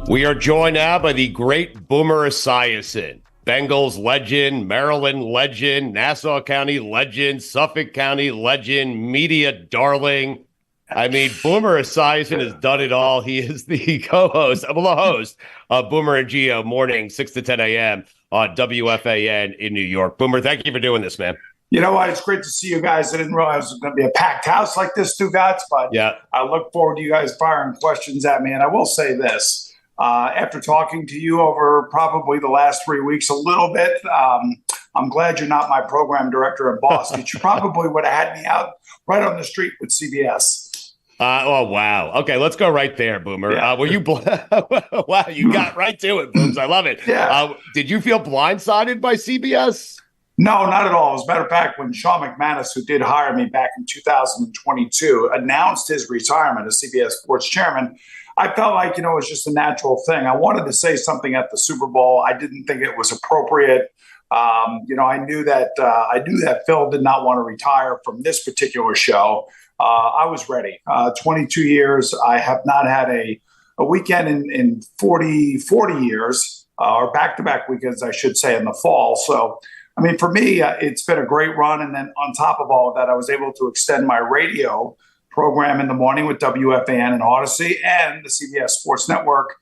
We are joined now by the great Boomer Esiason, Bengals legend, Maryland legend, Nassau County legend, Suffolk County legend, media darling. I mean, Boomer Esiason has done it all. He is the co-host, the host of Boomer and Geo morning, 6 to 10 a.m. on WFAN in New York. Boomer, thank you for doing this, man. You know what? It's great to see you guys. I didn't realize it was going to be a packed house like this, Stugotz, but yeah. I look forward to you guys firing questions at me. And I will say this. After talking to you over probably the last 3 weeks a little bit, I'm glad you're not my program director and boss, because you probably would have had me out right on the street with CBS. Oh, wow. Okay, let's go right there, Boomer. Yeah. Were you wow, you got right to it, Booms. I love it. Yeah. Did you feel blindsided by CBS? No, not at all. As a matter of fact, when Sean McManus, who did hire me back in 2022, announced his retirement as CBS Sports chairman, I felt like, it was just a natural thing. I wanted to say something at the Super Bowl. I didn't think it was appropriate. I knew that Phil did not want to retire from this particular show. I was ready. 22 years. I have not had a weekend in 40 years, or back-to-back weekends, I should say, in the fall. So, I mean, for me, it's been a great run. And then on top of all of that, I was able to extend my radio program in the morning with WFAN and Odyssey, and the CBS Sports Network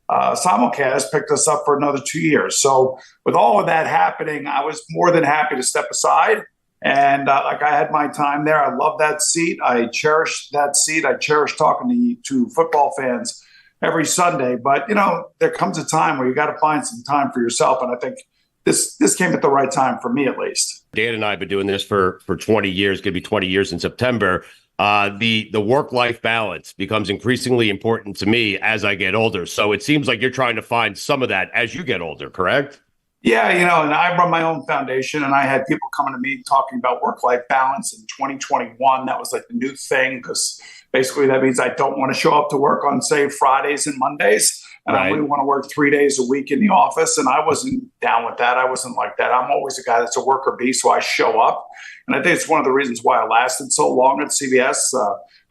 simulcast picked us up for another 2 years. So with all of that happening, I was more than happy to step aside. And I had my time there. I love that seat. I cherish that seat. I cherish talking to football fans every Sunday. But, there comes a time where you got to find some time for yourself. And I think this came at the right time for me, at least. Dan and I have been doing this for 20 years, going to be 20 years in September. The work-life balance becomes increasingly important to me as I get older. So it seems like you're trying to find some of that as you get older, correct? Yeah, and I run my own foundation, and I had people coming to me talking about work-life balance in 2021. That was like the new thing, because basically that means I don't want to show up to work on, say, Fridays and Mondays. And right. I really want to work 3 days a week in the office. And I wasn't down with that. I wasn't like that. I'm always a guy that's a worker bee, so I show up. And I think it's one of the reasons why I lasted so long at CBS.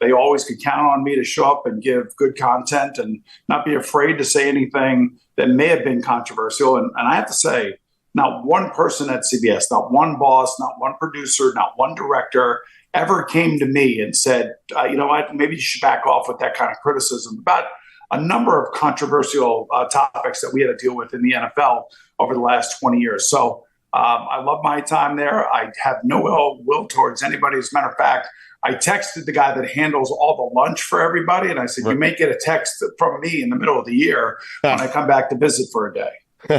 They always could count on me to show up and give good content and not be afraid to say anything that may have been controversial. And I have to say, not one person at CBS, not one boss, not one producer, not one director ever came to me and said, you know what, maybe you should back off with that kind of criticism about a number of controversial topics that we had to deal with in the NFL over the last 20 years. So I love my time there. I have no ill will towards anybody. As a matter of fact, I texted the guy that handles all the lunch for everybody, and I said, you may get a text from me in the middle of the year when I come back to visit for a day.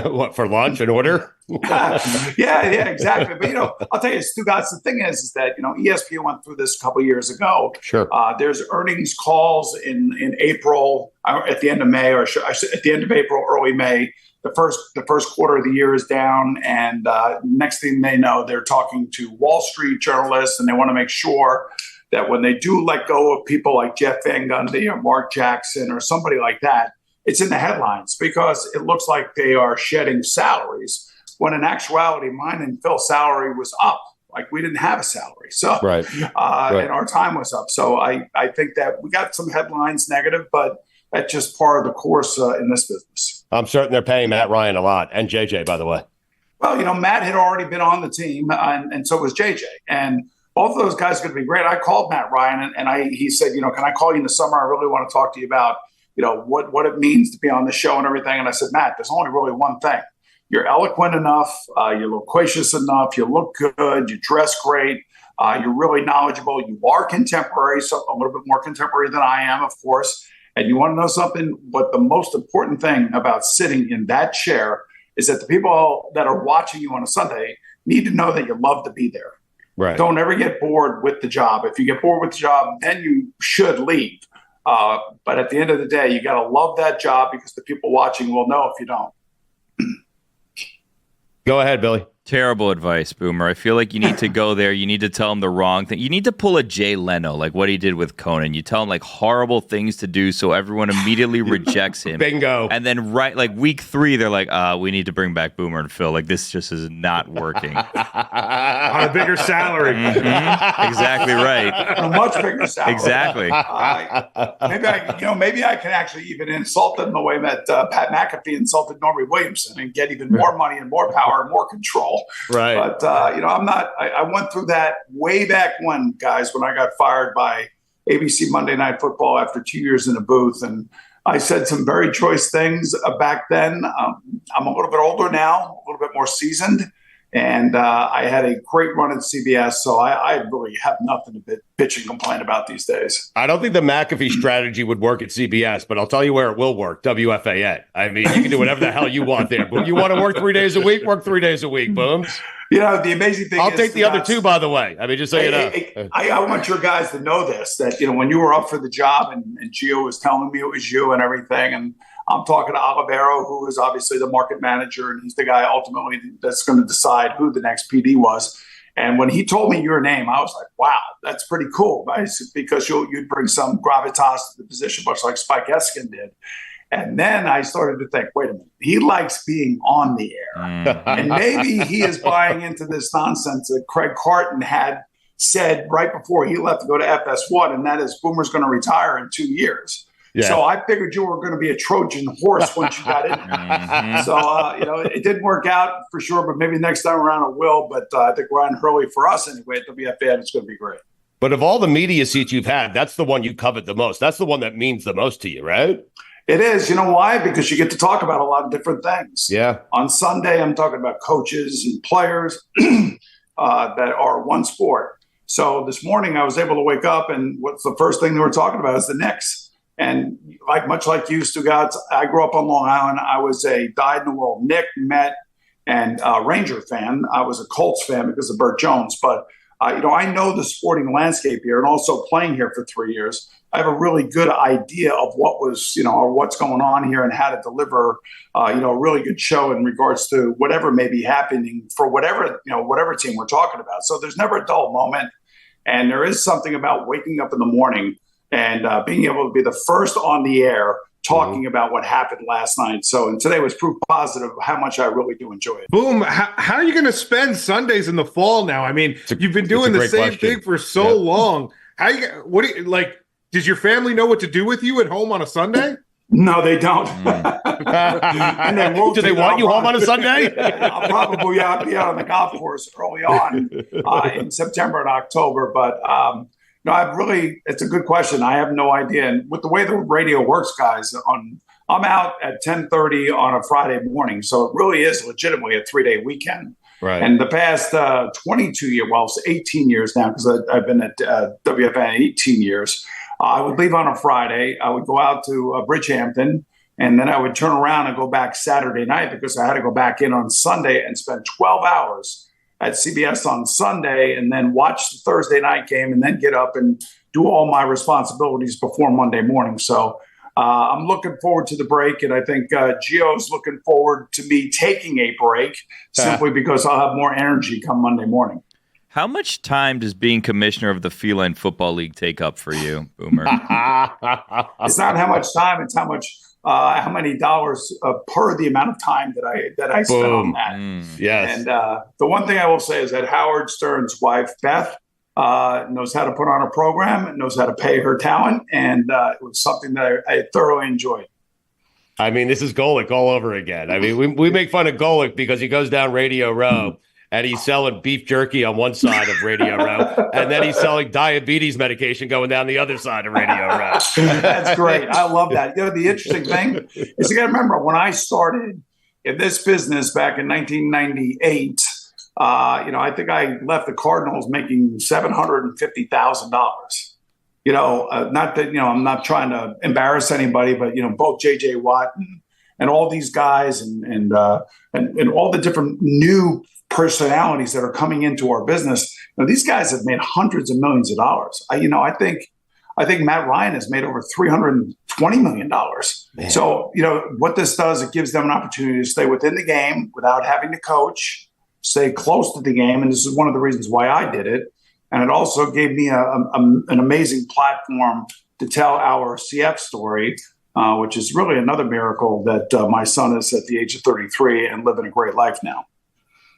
What, for lunch and order? Yeah, exactly. But, I'll tell you, Stugotz, the thing is that, ESPN went through this a couple of years ago. Sure. There's earnings calls in April, at the end of May, or at the end of April, early May. The first quarter of the year is down, and next thing they know, they're talking to Wall Street journalists, and they want to make sure that when they do let go of people like Jeff Van Gundy or Mark Jackson or somebody like that, it's in the headlines because it looks like they are shedding salaries, when in actuality, mine and Phil's salary was up. Like, we didn't have a salary. So, right. And our time was up. So I think that we got some headlines negative, but that's just part of the course in this business. I'm certain they're paying Matt Ryan a lot, and JJ, by the way. Well, Matt had already been on the team, and so was JJ. And both of those guys are going to be great. I called Matt Ryan, and he said, can I call you in the summer? I really want to talk to you about, what it means to be on the show and everything. And I said, Matt, there's only really one thing. You're eloquent enough. You're loquacious enough. You look good. You dress great. You're really knowledgeable. You are contemporary, so a little bit more contemporary than I am, of course. And you want to know something? But the most important thing about sitting in that chair is that the people that are watching you on a Sunday need to know that you love to be there. Right. Don't ever get bored with the job. If you get bored with the job, then you should leave. But at the end of the day, you got to love that job, because the people watching will know if you don't. Go ahead, Billy. Terrible advice, Boomer. I feel like you need to go there. You need to tell him the wrong thing. You need to pull a Jay Leno, like what he did with Conan. You tell him like horrible things to do so everyone immediately rejects him. Bingo. And then like week 3, they're like, we need to bring back Boomer and Phil. Like this just is not working. On a bigger salary. Mm-hmm. Exactly right. A much bigger salary. Exactly. Maybe I can actually even insult them the way that Pat McAfee insulted Norrie Williamson and get even more money and more power and more control. Right. But, I'm not, I went through that way back when, guys, when I got fired by ABC Monday Night Football after 2 years in a booth. And I said some very choice things back then. I'm a little bit older now, a little bit more seasoned. And I had a great run at CBS, so I really have nothing to bitch and complain about these days. I don't think the McAfee strategy would work at CBS, but I'll tell you where it will work, WFAN. I mean, you can do whatever the hell you want there. But you want to work 3 days a week, work 3 days a week, boom. The amazing thing I'll is... take the other 2, by the way. I mean, just so you know. I want your guys to know this, that, when you were up for the job and Gio was telling me it was you and everything, and I'm talking to Olivero, who is obviously the market manager, and he's the guy ultimately that's going to decide who the next PD was. And when he told me your name, I was like, wow, that's pretty cool, right? Because you'd bring some gravitas to the position, much like Spike Eskin did. And then I started to think, wait a minute, he likes being on the air. And maybe he is buying into this nonsense that Craig Carton had said right before he left to go to FS1, and that is Boomer's going to retire in 2 years. Yeah. So I figured you were going to be a Trojan horse once you got in. So, it didn't work out for sure, but maybe next time around it will. But I think Ryan Hurley, for us anyway, at WFAN, it's going to be great. But of all the media seats you've had, that's the one you covet the most. That's the one that means the most to you, right? It is. You know why? Because you get to talk about a lot of different things. Yeah. On Sunday, I'm talking about coaches and players that are one sport. So this morning I was able to wake up, and what's the first thing they were talking about is the Knicks. And much like you, Stugotz, I grew up on Long Island. I was a dyed-in-the-wool Knick, Met, and Ranger fan. I was a Colts fan because of Burt Jones. But, I know the sporting landscape here, and also playing here for 3 years. I have a really good idea of what was, or what's going on here and how to deliver, a really good show in regards to whatever may be happening for whatever team we're talking about. So there's never a dull moment. And there is something about waking up in the morning and being able to be the first on the air talking about what happened last night. And today was proof positive of how much I really do enjoy it. Boom. How are you going to spend Sundays in the fall now? I mean, you've been doing the same thing for so long. Does your family know what to do with you at home on a Sunday? No, they don't. And they won't. Do they want you home on a Sunday? I'll probably be out on the golf course early on in September and October. But it's a good question. I have no idea. And with the way the radio works, guys, I'm out at 10:30 on a Friday morning. So it really is legitimately a 3-day weekend. Right. And the past 22 years, it's 18 years now, because I've been at WFAN 18 years. I would leave on a Friday. I would go out to Bridgehampton, and then I would turn around and go back Saturday night, because I had to go back in on Sunday and spend 12 hours at CBS on Sunday, and then watch the Thursday night game, and then get up and do all my responsibilities before Monday morning. So I'm looking forward to the break, and I think Gio's looking forward to me taking a break simply because I'll have more energy come Monday morning. How much time does being commissioner of the Feline Football League take up for you, Boomer? It's not how much time; it's how many dollars per the amount of time that I spend on that. Yes. And the one thing I will say is that Howard Stern's wife, Beth, knows how to put on a program, knows how to pay her talent, and it was something that I thoroughly enjoyed. I mean, this is Golick all over again. I mean, we make fun of Golick because he goes down Radio Row and he's selling beef jerky on one side of Radio Row, and then he's selling diabetes medication going down the other side of Radio Row. That's great. I love that. The interesting thing is, you got to remember, when I started in this business back in 1998, I think I left the Cardinals making $750,000. Not that, I'm not trying to embarrass anybody, but, both J.J. Watt and all these guys and all the different new personalities that are coming into our business. These guys have made hundreds of millions of dollars. I think Matt Ryan has made over $320 million. Man. So, what this does, it gives them an opportunity to stay within the game without having to coach, stay close to the game. And this is one of the reasons why I did it. And it also gave me an amazing platform to tell our CF story, which is really another miracle that my son is at the age of 33 and living a great life now.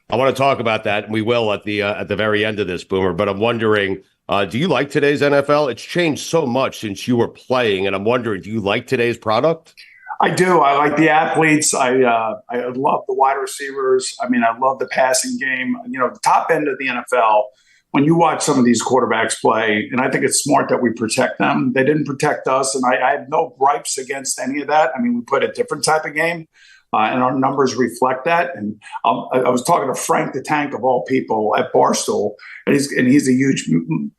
I want to talk about that, and we will at the very end of this, Boomer. But I'm wondering, do you like today's NFL? It's changed so much since you were playing, and I'm wondering, do you like today's product? I do. I like the athletes. I love the wide receivers. I mean, I love the passing game. You know, the top end of the NFL, when you watch some of these quarterbacks play, and I think it's smart that we protect them. They didn't protect us, and I have no gripes against any of that. I mean, we played a different type of game, and our numbers reflect that. And I was talking to Frank the Tank, of all people, at Barstool, and he's a huge,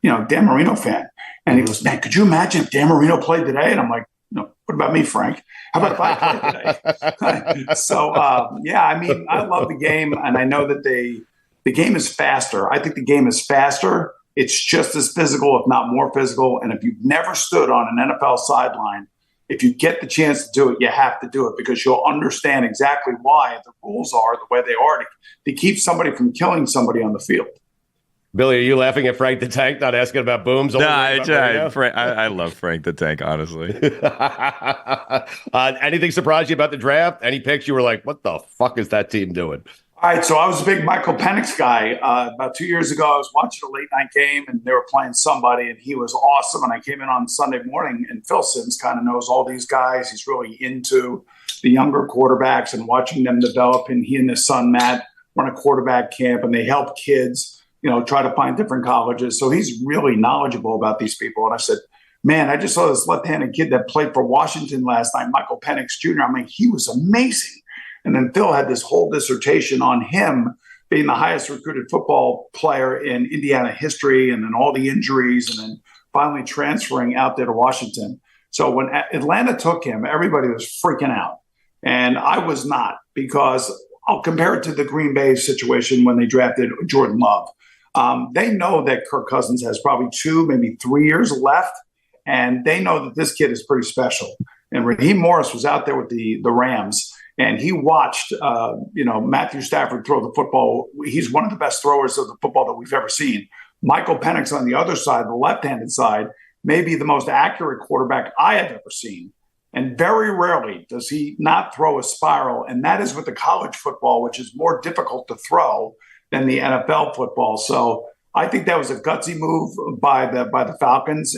Dan Marino fan. And he goes, "Man, could you imagine if Dan Marino played today?" And I'm like, "No, what about me, Frank? How about if I play today?" So, I mean, I love the game, and I know that the game is faster. I think the game is faster. It's just as physical, if not more physical. And if you've never stood on an NFL sideline, if you get the chance to do it, you have to do it, because you'll understand exactly why the rules are the way they are to keep somebody from killing somebody on the field. Billy, are you laughing at Frank the Tank, not asking about booms? No, I love Frank the Tank, honestly. Anything surprised you about the draft? Any picks you were like, what the fuck is that team doing? All right, so I was a big Michael Penix guy. About 2 years ago, I was watching a late-night game, and they were playing somebody, and he was awesome. And I came in on Sunday morning, and Phil Simms kind of knows all these guys. He's really into the younger quarterbacks and watching them develop. And he and his son, Matt, run a quarterback camp, and they help kids, try to find different colleges. So he's really knowledgeable about these people. And I said, man, I just saw this left-handed kid that played for Washington last night, Michael Penix Jr. I mean, he was amazing. And then Phil had this whole dissertation on him being the highest recruited football player in Indiana history, and then all the injuries, and then finally transferring out there to Washington. So when Atlanta took him, everybody was freaking out. And I was not, because I'll compare it to the Green Bay situation when they drafted Jordan Love. They know that Kirk Cousins has probably 2, maybe 3 years left, and they know that this kid is pretty special. And Raheem Morris was out there with the Rams, and he watched, Matthew Stafford throw the football. He's one of the best throwers of the football that we've ever seen. Michael Penix on the other side, the left-handed side, may be the most accurate quarterback I have ever seen. And very rarely does he not throw a spiral. And that is with the college football, which is more difficult to throw than the NFL football. So I think that was a gutsy move by the Falcons.